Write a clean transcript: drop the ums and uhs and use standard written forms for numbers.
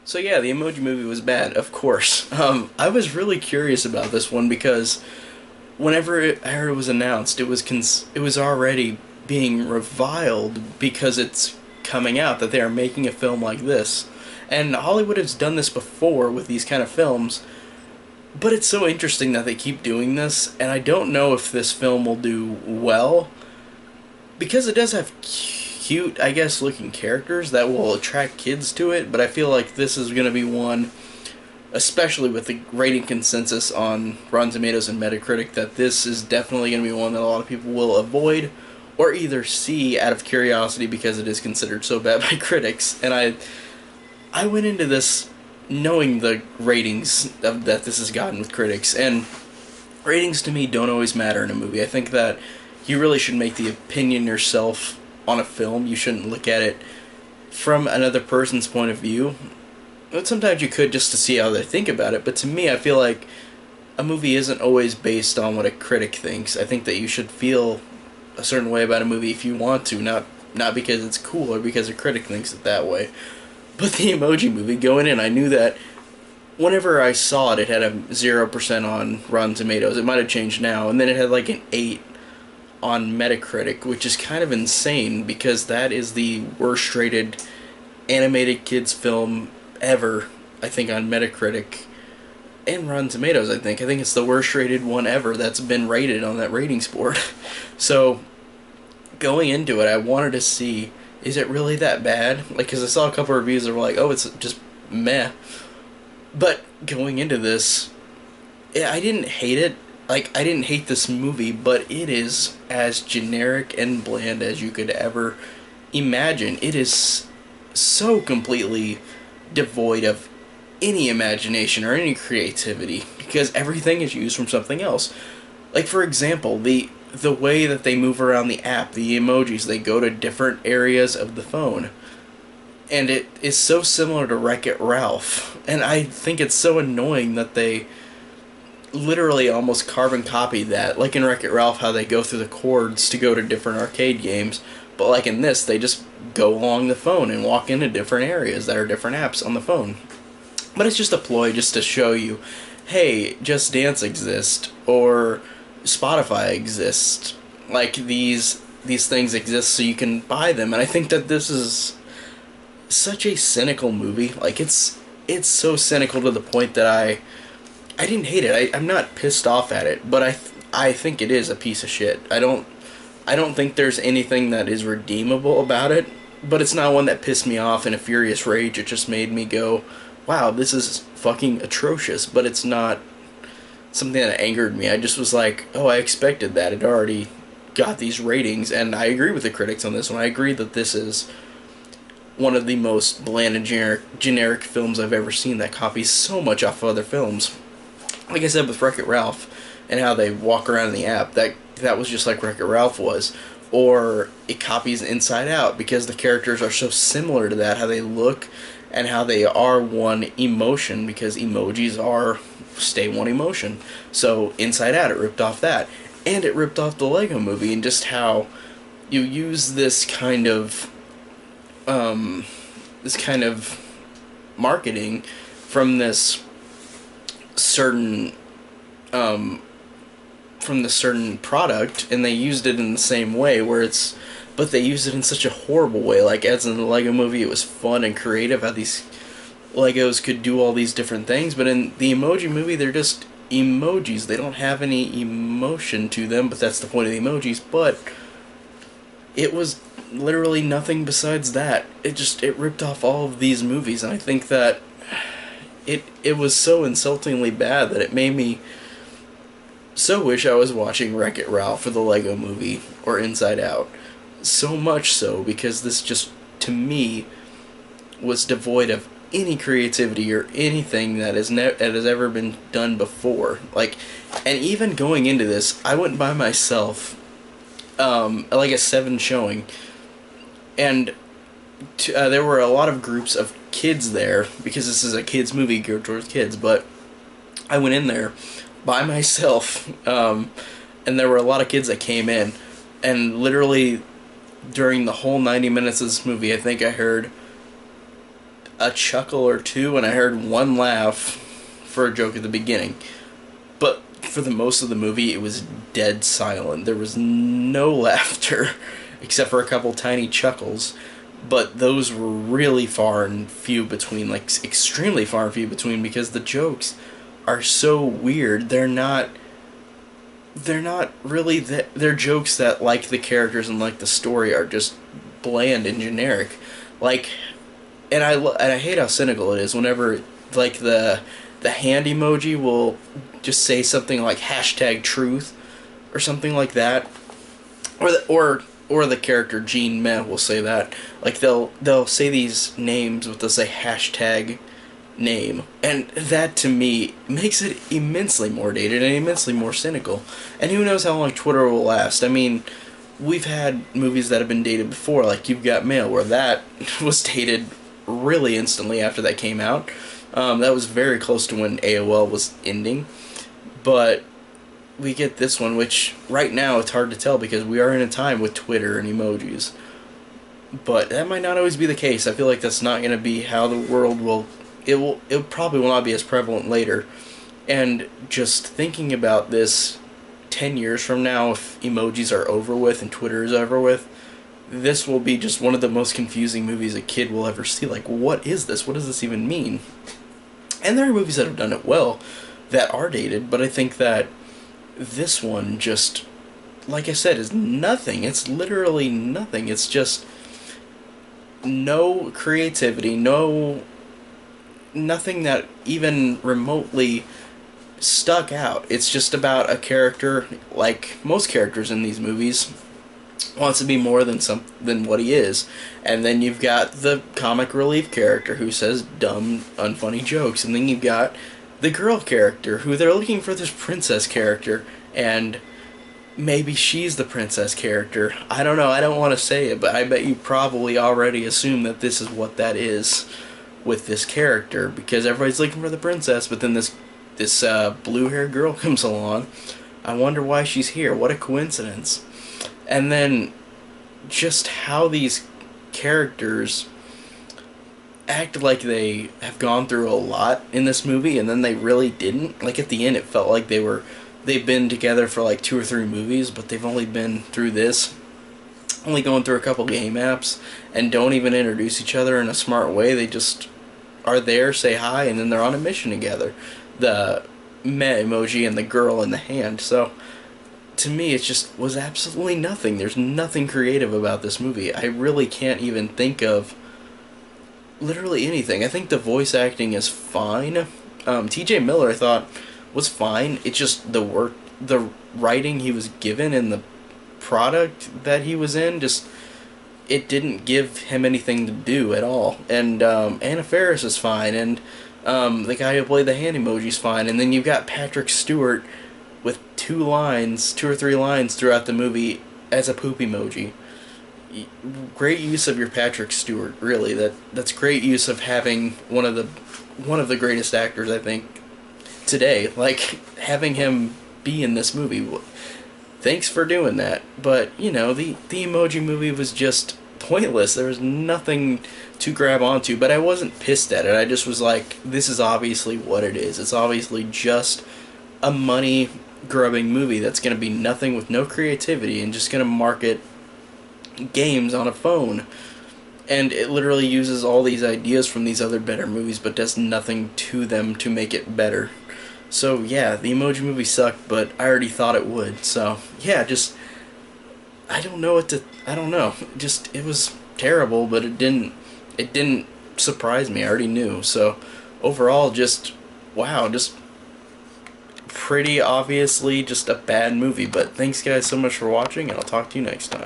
So yeah, the Emoji Movie was bad, of course. I was really curious about this one because whenever I heard it was announced, it was already being reviled because it's coming out that they are making a film like this, and Hollywood has done this before with these kind of films. But it's so interesting that they keep doing this, and I don't know if this film will do well because it does have cute, I guess, looking characters that will attract kids to it. But I feel like this is going to be one, especially with the rating consensus on Rotten Tomatoes and Metacritic, that this is definitely going to be one that a lot of people will avoid or either see out of curiosity because it is considered so bad by critics. And I went into this knowing the ratings that this has gotten with critics, and ratings to me don't always matter in a movie. I think that you really should make the opinion yourself on a film. You shouldn't look at it from another person's point of view. But sometimes you could, just to see how they think about it, but to me, I feel like a movie isn't always based on what a critic thinks. I think that you should feel a certain way about a movie if you want to, not because it's cool or because a critic thinks it that way. But the Emoji Movie, going in, I knew that whenever I saw it, it had a 0% on Rotten Tomatoes. It might have changed now, and then it had like an 8 on Metacritic, which is kind of insane because that is the worst rated animated kids film ever, I think, on Metacritic and Rotten Tomatoes. I think it's the worst rated one ever that's been rated on that ratings board. So going into it, I wanted to see, is it really that bad? Like, because I saw a couple of reviews that were like, oh, it's just meh. But going into this, I didn't hate it. Like, I didn't hate this movie, but it is as generic and bland as you could ever imagine. It is so completely devoid of any imagination or any creativity because everything is used from something else. Like, for example, the way that they move around the app, the emojis, they go to different areas of the phone. And it is so similar to Wreck-It Ralph. And I think it's so annoying that they literally almost carbon copy that. Like in Wreck-It Ralph, how they go through the chords to go to different arcade games. But like in this, they just go along the phone and walk into different areas that are different apps on the phone. But it's just a ploy just to show you, hey, Just Dance exists, or Spotify exists. Like, these things exist so you can buy them. And I think that this is such a cynical movie. Like, it's so cynical to the point that I didn't hate it. I'm not pissed off at it, but I think it is a piece of shit. I don't think there's anything that is redeemable about it, but it's not one that pissed me off in a furious rage. It just made me go, wow, this is fucking atrocious, but it's not something that angered me. I just was like, oh, I expected that. It already got these ratings, and I agree with the critics on this one. I agree that this is one of the most bland and generic films I've ever seen that copies so much off of other films. Like I said with Wreck-It Ralph and how they walk around in the app, that was just like Wreck-It Ralph was. Or it copies Inside Out because the characters are so similar to that, how they look and how they are one emotion, because emojis are stay one emotion. So Inside Out, it ripped off that. And it ripped off the Lego Movie, and just how you use this kind of marketing from this certain product, and they used it in the same way but they used it in such a horrible way. Like, as in the Lego Movie, it was fun and creative how these Legos could do all these different things, but in the Emoji Movie, they're just emojis. They don't have any emotion to them, but that's the point of the emojis. But it was literally nothing besides that. It ripped off all of these movies, and I think that it was so insultingly bad that it made me so wish I was watching Wreck-It Ralph or the Lego Movie or Inside Out. So much so, because this just, to me, was devoid of any creativity or anything that has ever been done before. Like, and even going into this, I went by myself, like a 7 showing, and there were a lot of groups of kids there, because this is a kids movie geared towards kids, but I went in there by myself, and there were a lot of kids that came in, and literally during the whole 90 minutes of this movie, I think I heard a chuckle or two, and I heard one laugh for a joke at the beginning. But for the most of the movie, it was dead silent. There was no laughter, except for a couple tiny chuckles. But those were really far and few between, like extremely far and few between, because the jokes are so weird. They're not really they're jokes that, like the characters and like the story, are just bland and generic. Like, and I hate how cynical it is whenever, like, the hand emoji will just say something like hashtag truth or something like that, or the character Jean Meh will say that. Like, they'll say these names, but they'll say hashtag name, and that to me makes it immensely more dated and immensely more cynical. And who knows how long Twitter will last. I mean, we've had movies that have been dated before, like You've Got Mail, where that was dated really instantly after that came out. That was very close to when AOL was ending. But we get this one, which right now it's hard to tell because we are in a time with Twitter and emojis. But that might not always be the case. I feel like that's not going to be how the world will. It probably will not be as prevalent later. And just thinking about this 10 years from now, if emojis are over with and Twitter is over with, this will be just one of the most confusing movies a kid will ever see. Like, what is this? What does this even mean? And there are movies that have done it well that are dated, but I think that this one just, like I said, is nothing. It's literally nothing. It's just no creativity, nothing that even remotely stuck out. It's just about a character, like most characters in these movies, wants to be more than what he is. And then you've got the comic relief character who says dumb, unfunny jokes, and then you've got the girl character who they're looking for this princess character, and maybe she's the princess character. I don't know, I don't want to say it, but I bet you probably already assume that this is what that is with this character, because everybody's looking for the princess, but then this blue-haired girl comes along. I wonder why she's here. What a coincidence. And then just how these characters act like they have gone through a lot in this movie, and then they really didn't. Like, at the end, it felt like they've been together for like 2 or 3 movies, but they've only been through this, only going through a couple game apps, and don't even introduce each other in a smart way. They just are there, say hi, and then they're on a mission together. The meh emoji and the girl in the hand. So to me, it just was absolutely nothing. There's nothing creative about this movie. I really can't even think of literally anything. I think the voice acting is fine. T.J. Miller, I thought, was fine. It's just the writing he was given and the product that he was in, just, it didn't give him anything to do at all. And Anna Faris is fine, and the guy who played the hand emoji is fine. And then you've got Patrick Stewart with 2 or 3 lines throughout the movie as a poop emoji. Great use of your Patrick Stewart, really. That's great use of having one of the greatest actors, I think, today. Like, having him be in this movie. Thanks for doing that. But, you know, the Emoji Movie was just pointless. There was nothing to grab onto, but I wasn't pissed at it. I just was like, this is obviously what it is. It's obviously just a money-grubbing movie that's going to be nothing, with no creativity, and just going to market games on a phone. And it literally uses all these ideas from these other better movies, but does nothing to them to make it better. So yeah, the Emoji Movie sucked, but I already thought it would. So yeah, just, I don't know. Just, it was terrible, but it didn't surprise me. I already knew. So overall, just, wow, just pretty obviously just a bad movie. But thanks guys so much for watching, and I'll talk to you next time.